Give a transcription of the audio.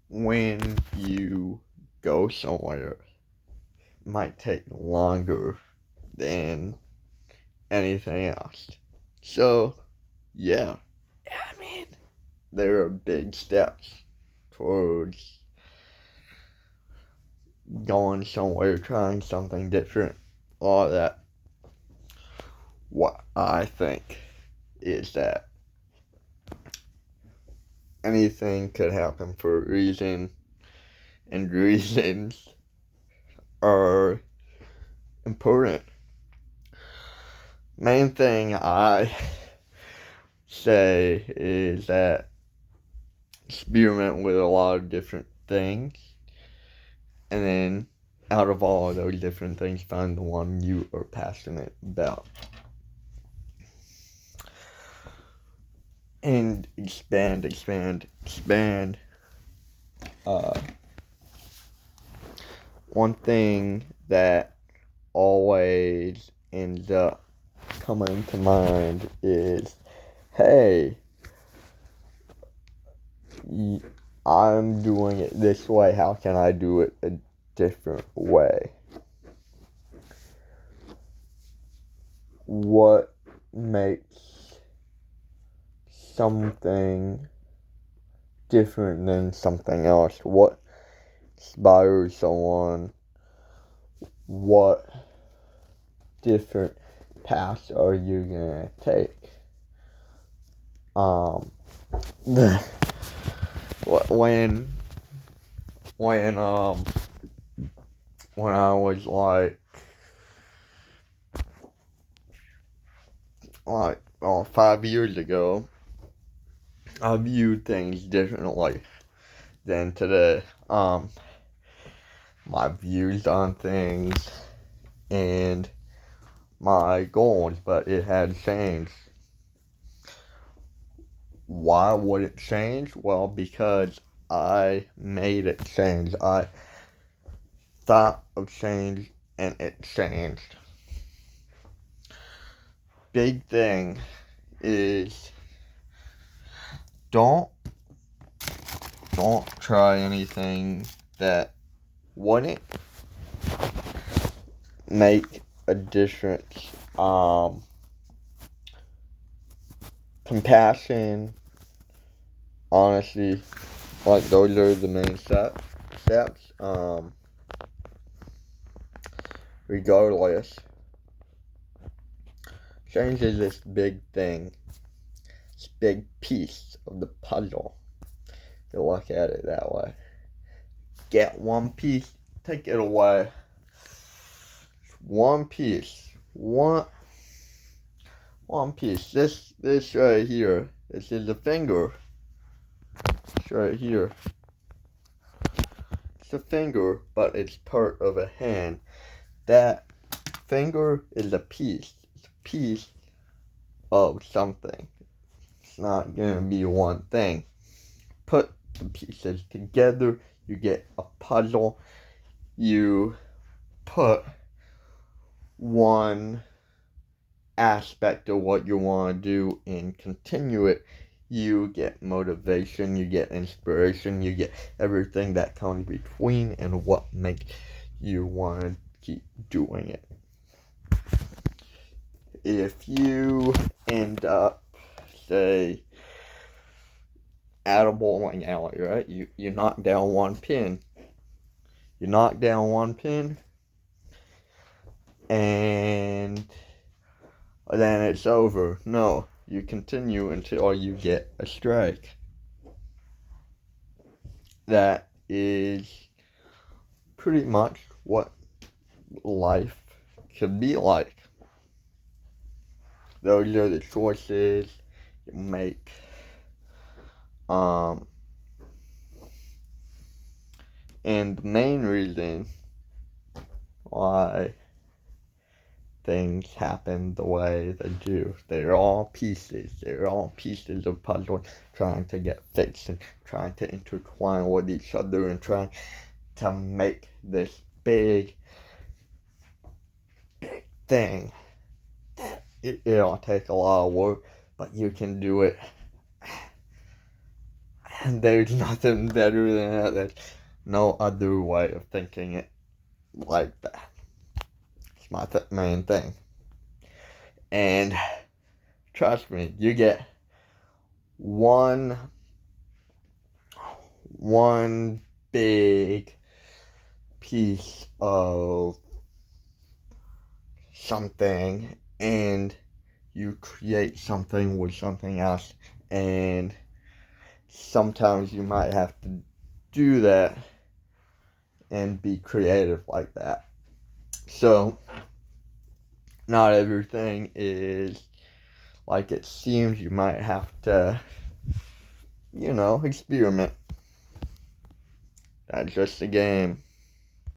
when you go somewhere, it might take longer than anything else. So, yeah, I mean, there are big steps towards going somewhere, trying something different, all that. What I think is that anything could happen for a reason, and reasons are important. Main thing I say is that experiment with a lot of different things, and then out of all of those different things, find the one you are passionate about. And expand, expand, expand. Uh, One thing that always ends up coming to mind is, hey, I'm doing it this way. How can I do it a different way? What makes something different than something else? What inspires someone? What different paths are you gonna take? Um, when when um when I was like 5 years ago, I viewed things differently than today. My views on things and my goals, but it had changed. Why would it change? Well, because I made it change. I thought of change and it changed. Big thing is don't try anything that wouldn't make a difference. Compassion, honesty, like those are the main steps. Regardless, change is this big thing. This big piece of the puzzle. You look at it that way. Get one piece, take it away. One piece. One piece. This right here. This is a finger. It's right here. It's a finger, but it's part of a hand. That finger is a piece. It's a piece of something. It's not gonna be one thing. Put the pieces together, you get a puzzle. You put one aspect of what you want to do and continue it. You get motivation, you get inspiration, you get everything that comes between and what makes you want to keep doing it. If you end up, say, at a bowling alley, right? You knock down one pin. You knock down one pin, and then it's over. No, you continue until you get a strike. That is pretty much what life should be like. Those are the choices you make. And the main reason why things happen the way they do, they're all pieces. They're all pieces of puzzle trying to get fixed and trying to intertwine with each other and trying to make this big thing. It'll take a lot of work, but you can do it. And there's nothing better than that. There's no other way of thinking it like that. It's my main thing. And trust me, you get one big piece of something and you create something with something else, and sometimes you might have to do that and be creative like that. So not everything is like it seems. You might have to, experiment. That's just a game.